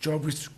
24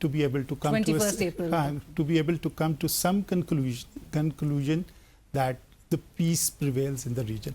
to be able to come to some conclusion that the peace prevails in the region.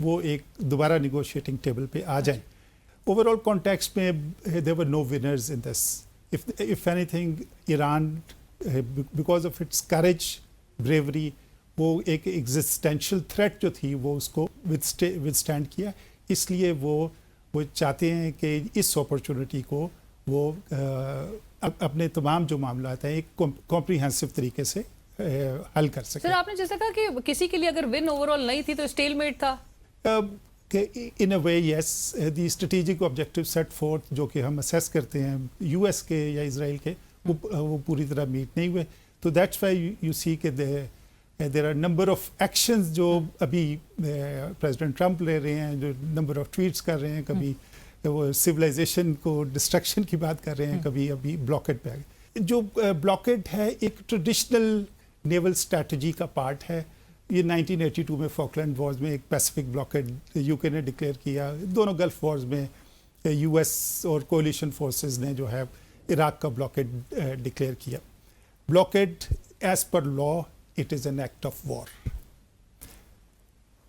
وہ ایک دوبارہ negotiating table پہ آ جائیں. Over all context میں there were no winners in this. If anything, Iran, because of its courage, bravery, وہ ایک existential threat جو تھی وہ اس کو withstand کیا. اس لیے وہ چاہتے ہیں کہ اس اپرچونٹی کو وہ اپنے تمام جو معاملات ہیں ایک کمپریہنسو طریقے سے حل کر سکیں. سر آپ نے جیسا کہا کہ کسی کے لیے اگر ون اوور آل نہیں تھی تو اسٹیل میٹ تھا. In a way yes, the strategic objective set forth جو کہ ہم اسیس کرتے ہیں یو ایس کے یا اسرائیل کے, وہ پوری طرح میٹ نہیں ہوئے. تو دیٹس وائی یو سی کہ there are number of actions جو ابھی پریزیڈنٹ ٹرمپ لے رہے ہیں, جو نمبر آف ٹویٹس کر رہے ہیں, کبھی وہ سویلائزیشن کو ڈسٹرکشن کی بات کر رہے ہیں, کبھی ابھی بلاکیڈ پہ. جو بلاکیڈ ہے ایک ٹریڈیشنل نیول اسٹریٹجی کا پارٹ ہے. یہ 1982 میں فاکلینڈ وارز میں ایک پیسیفک بلاکیڈ یو کے نے ڈکلیئر کیا. دونوں گلف وارز میں یو ایس اور کولیشن فورسز نے جو ہے عراق کا بلاکیڈ ڈکلیئر کیا. Blockade as per law it is an act of war.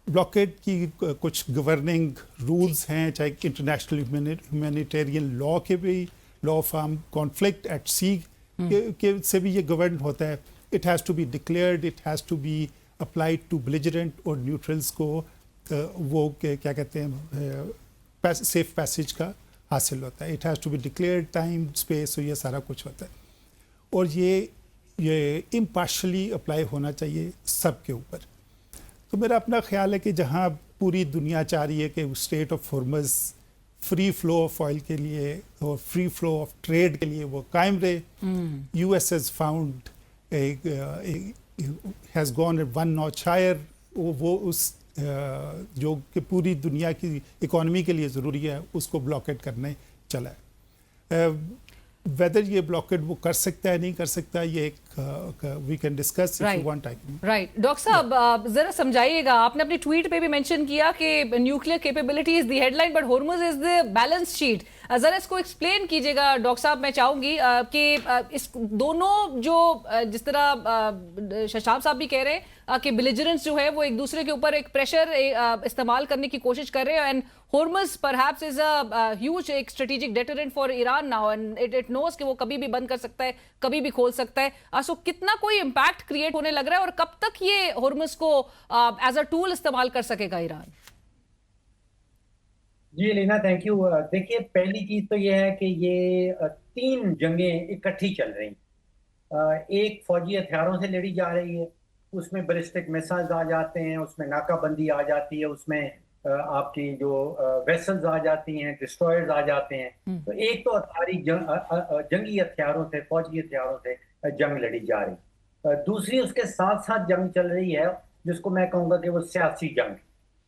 Blockade کی کچھ گورننگ رولز ہیں, چاہے انٹرنیشنل ہیومینیٹیرین لا کے بھی, law of arm conflict at sea کے سے بھی یہ گورن ہوتا ہے. It has to be declared, it has to be applied to belligerent اور نیوٹرلس کو وہ کیا کہتے ہیں سیف پیسیج کا حاصل ہوتا ہے. It has to be declared, time space, اور یہ سارا کچھ ہوتا ہے. اور یہ امپارشلی اپلائی ہونا چاہیے سب کے اوپر. تو میرا اپنا خیال ہے کہ جہاں پوری دنیا چاہ رہی ہے کہ strait of Hormuz free flow of oil کے لیے اور فری فلو آف ٹریڈ کے لیے وہ قائم رہے, U S has found has gone one notch higher. وہ اس جو کہ پوری دنیا کی اکانومی کے لیے ضروری ہے اس کو بلاکیڈ کرنے چلا ہے. ویدر یہ بلاکیڈ وہ کر سکتا ہے نہیں کر سکتا, یہ ایک we can discuss if you want. Right doctor صاحب ذرا سمجھائیے گا, آپ نے اپنی ٹویٹ پہ بھی مینشن کیا کہ nuclear capability is the headline but Hormuz is the balance sheet. ذرا اس کو ایکسپلین کیجیے گا ڈاکٹر صاحب. میں چاہوں گی کہ اس دونوں جو جس طرح ششاب صاحب بھی کہہ رہے ہیں کہ بلیجرنٹس جو ہے وہ ایک دوسرے کے اوپر ایک پریشر استعمال کرنے کی کوشش کر رہے ہیں, and Hormuz perhaps is a huge ایک strategic deterrent for Iran now, and it knows کہ وہ کبھی بھی بند کر سکتا ہے, کبھی بھی کھول سکتا ہے. سو کتنا کوئی امپیکٹ کریٹ ہونے لگ رہا ہے اور کب تک یہ ہارمز کو ایز اے ٹول استعمال کر سکے گا ایران؟ جی لینا تھینک یو. دیکھیے پہلی چیز تو یہ ہے کہ یہ 3 جنگیں اکٹھی چل رہی ہیں. ایک فوجی ہتھیاروں سے لڑی جا رہی ہے, اس میں بیلسٹک میسائلز آ جاتے ہیں, اس میں ناکہ بندی آ جاتی ہے, اس میں آپ کی جو ویسلز آ جاتی ہیں, ڈسٹرائرز آ جاتے ہیں. تو ایک تو جنگی ہتھیاروں سے, فوجی ہتھیاروں سے جنگ لڑی جا رہی. دوسری اس کے ساتھ ساتھ جنگ چل رہی ہے جس کو میں کہوں گا کہ وہ سیاسی جنگ.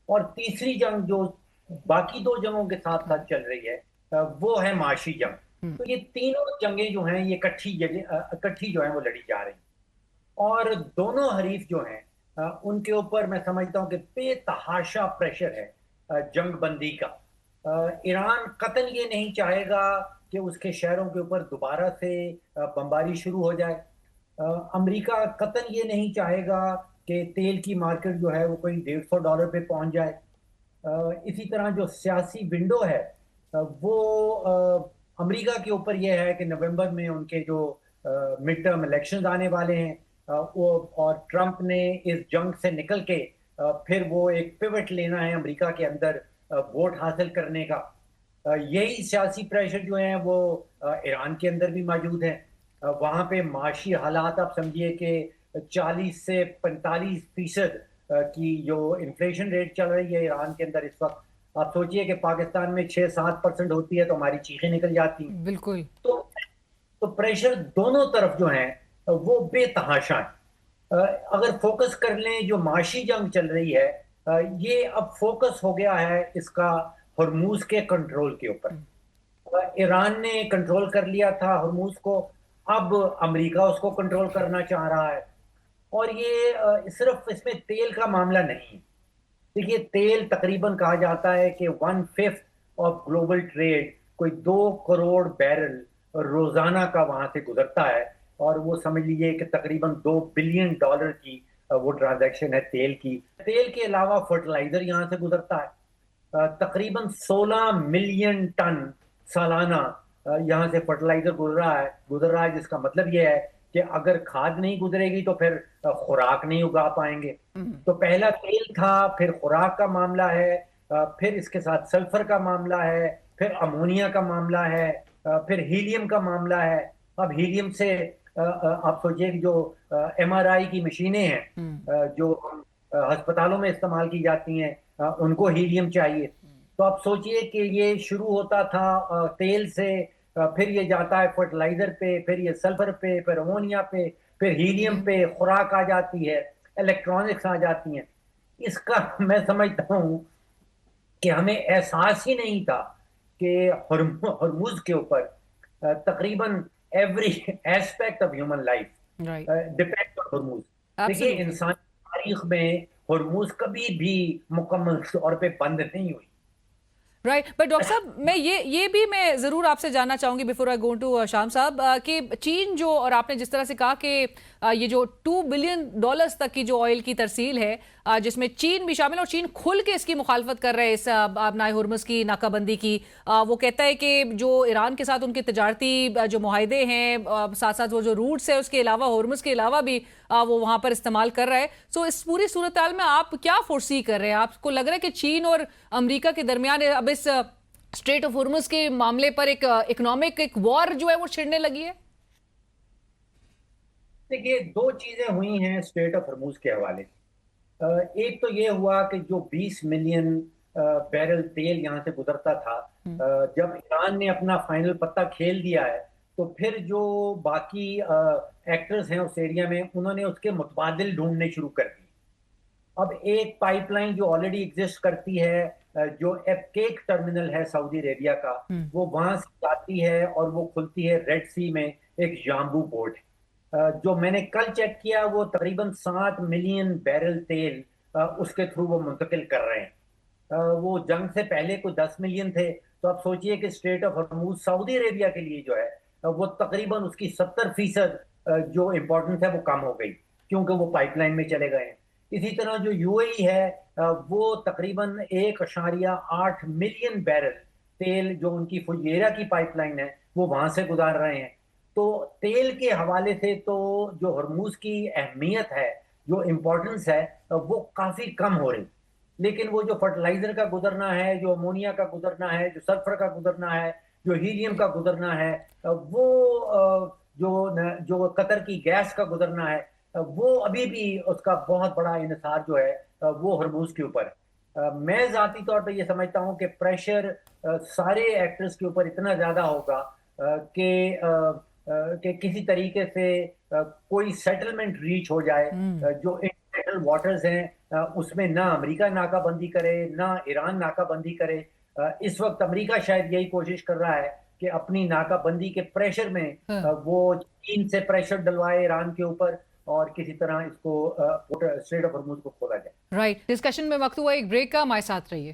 اور تیسری جنگ جو باقی 2 جنگوں کے ساتھ ساتھ چل رہی ہے وہ ہے معاشی جنگ. تو یہ تینوں جنگیں جو ہیں یہ اکٹھی جو ہیں وہ لڑی جا رہی ہیں, اور دونوں حریف جو ہیں ان کے اوپر میں سمجھتا ہوں کہ بے تحاشا پریشر ہے جنگ بندی کا. ایران قطعاً یہ نہیں چاہے گا کہ اس کے شہروں کے اوپر دوبارہ سے بمباری شروع ہو جائے. امریکہ قطعاً یہ نہیں چاہے گا کہ تیل کی مارکیٹ جو ہے وہ کوئی $150 پہ پہنچ جائے. اسی طرح جو سیاسی ونڈو ہے وہ امریکہ کے اوپر یہ ہے کہ نومبر میں ان کے جو مڈ ٹرم الیکشنز آنے والے ہیں, اور ٹرمپ نے اس جنگ سے نکل کے پھر وہ ایک پیوٹ لینا ہے امریکہ کے اندر ووٹ حاصل کرنے کا. یہی سیاسی پریشر جو ہیں وہ ایران کے اندر بھی موجود ہیں. وہاں پہ معاشی حالات آپ سمجھیے کہ 40 سے 45% کی جو انفلیشن ریٹ چل رہی ہے ایران کے اندر اس وقت. آپ سوچئے کہ پاکستان میں 6-7% ہوتی ہے تو ہماری چیخیں نکل جاتی ہیں. بالکل. تو پریشر دونوں طرف جو ہیں وہ بے تحاشا ہیں. اگر فوکس کر لیں جو معاشی جنگ چل رہی ہے, یہ اب فوکس ہو گیا ہے اس کا ہرموز کے کنٹرول کے اوپر. ایران نے کنٹرول کر لیا تھا ہرموز کو, اب امریکہ اس کو کنٹرول کرنا چاہ رہا ہے. اور یہ صرف اس میں تیل کا معاملہ نہیں. دیکھیے تیل تقریباً کہا جاتا ہے کہ 1/5 آف گلوبل ٹریڈ, کوئی 2 کروڑ بیرل روزانہ کا وہاں سے گزرتا ہے, اور وہ سمجھ لیجیے کہ تقریباً $2 بلین کی وہ ٹرانزیکشن ہے تیل کی. تیل کے علاوہ فرٹیلائزر یہاں سے گزرتا ہے. تقریباً 16 ملین ٹن سالانہ یہاں سے فرٹیلائزر گزر رہا ہے, جس کا مطلب یہ ہے کہ اگر کھاد نہیں گزرے گی تو پھر خوراک نہیں اگا پائیں گے. تو پہلا تیل تھا, پھر خوراک کا معاملہ ہے, پھر اس کے ساتھ سلفر کا معاملہ ہے, پھر امونیا کا معاملہ ہے, پھر ہیلیم کا معاملہ ہے. اب ہیلیم سے آپ سوچئے کہ جو MRI کی مشینیں ہیں جو ہسپتالوں میں استعمال کی جاتی ہیں, ان کو ہیلیم چاہیے. تو آپ سوچئے کہ یہ شروع ہوتا تھا تیل سے, پھر یہ جاتا ہے فرٹیلائزر پہ, پھر یہ سلفر پہ, پھر امونیا پہ, پھر ہیلیم پہ, خوراک آ جاتی ہے, الیکٹرانکس آ جاتی ہیں. اس کا میں سمجھتا ہوں کہ ہمیں احساس ہی نہیں تھا کہ ہرمز کے اوپر تقریباً every aspect of human life depend on Hormuz. دیکھیے انسانی تاریخ میں ہرمز کبھی بھی مکمل طور پہ بند نہیں ہوئی. رائٹ, بٹ ڈاکٹر صاحب میں یہ بھی میں ضرور آپ سے جاننا چاہوں گی بیفور آئی گو ٹو شام صاحب کہ چین جو, اور آپ نے جس طرح سے کہا کہ یہ جو $2 بلین تک کی جو آئل کی ترسیل ہے جس میں چین بھی شامل, اور چین کھل کے اس کی مخالفت کر رہے ہیں اس آبنائے ہرمز کی ناکہ بندی کی. وہ کہتا ہے کہ جو ایران کے ساتھ ان کے تجارتی جو معاہدے ہیں, ساتھ ساتھ وہ جو روٹس ہے اس کے علاوہ ہرمز کے علاوہ بھی وہ وہاں پر استعمال کر رہا ہے. سو اس پوری صورتحال میں آپ کیا فورسی کر رہے ہیں؟ آپ کو لگ رہا ہے کہ چین اور امریکہ کے درمیان اب اس اسٹریٹ آف ہرمز کے معاملے پر ایک اکنامک ایک وار جو ہے وہ چھڑنے لگی ہے؟ دیکھیے دو چیزیں ہوئی ہیں اسٹریٹ آف ہرمز کے حوالے سے. ایک تو یہ ہوا کہ جو 20 ملین بیرل تیل یہاں سے گزرتا تھا, جب ایران نے اپنا فائنل پتہ کھیل دیا ہے تو پھر جو باقی ایکٹرز ہیں اس ایریا میں انہوں نے اس کے متبادل ڈھونڈنے شروع کر دی. اب ایک پائپ لائن جو آلریڈی ایگزسٹ کرتی ہے جو ایپکیک ٹرمینل ہے سعودی عربیہ کا, وہ وہاں سے جاتی ہے اور وہ کھلتی ہے ریڈ سی میں ایک یامبو پورٹ. جو میں نے کل چیک کیا وہ تقریباً 7 ملین بیرل تیل اس کے تھرو وہ منتقل کر رہے ہیں. وہ جنگ سے پہلے کوئی 10 ملین تھے, تو آپ سوچئے کہ اسٹریٹ آف ہرمز سعودی عربیہ کے لیے جو ہے وہ تقریباً اس کی 70% جو امپورٹنس ہے وہ کم ہو گئی کیونکہ وہ پائپ لائن میں چلے گئے ہیں. اسی طرح جو UAE ہے وہ تقریباً 1.8 ملین بیرل تیل جو ان کی فجیرہ کی پائپ لائن ہے وہ وہاں سے گزار رہے ہیں. تو تیل کے حوالے سے تو جو ہرمز کی اہمیت ہے, جو امپورٹنس ہے, وہ کافی کم ہو رہی. لیکن وہ جو فرٹیلائزر کا گزرنا ہے, جو امونیا کا گزرنا ہے, جو سلفر کا گزرنا ہے, جو ہیلیم کا گزرنا ہے, وہ جو قطر کی گیس کا گزرنا ہے, وہ ابھی بھی اس کا بہت بڑا انحصار جو ہے وہ ہرمز کے اوپر ہے. میں ذاتی طور پہ یہ سمجھتا ہوں کہ پریشر سارے ایکٹرز کے اوپر اتنا زیادہ ہوگا کہ کسی طریقے سے کوئی سیٹلمنٹ ریچ ہو جائے. جو انٹرنیشنل واٹرز ہیں اس میں نہ امریکہ ناکہ بندی کرے نہ ایران ناکہ بندی کرے. اس وقت امریکہ شاید یہی کوشش کر رہا ہے کہ اپنی ناکہ بندی کے پریشر میں وہ چین سے پریشر ڈلوائے ایران کے اوپر اور کسی طرح اس کو اسٹریٹ آف ہرمز کو کھولا جائے. رائٹ, ڈسکشن میں وقت ہوا ایک بریک کا, ہمارے ساتھ رہیے.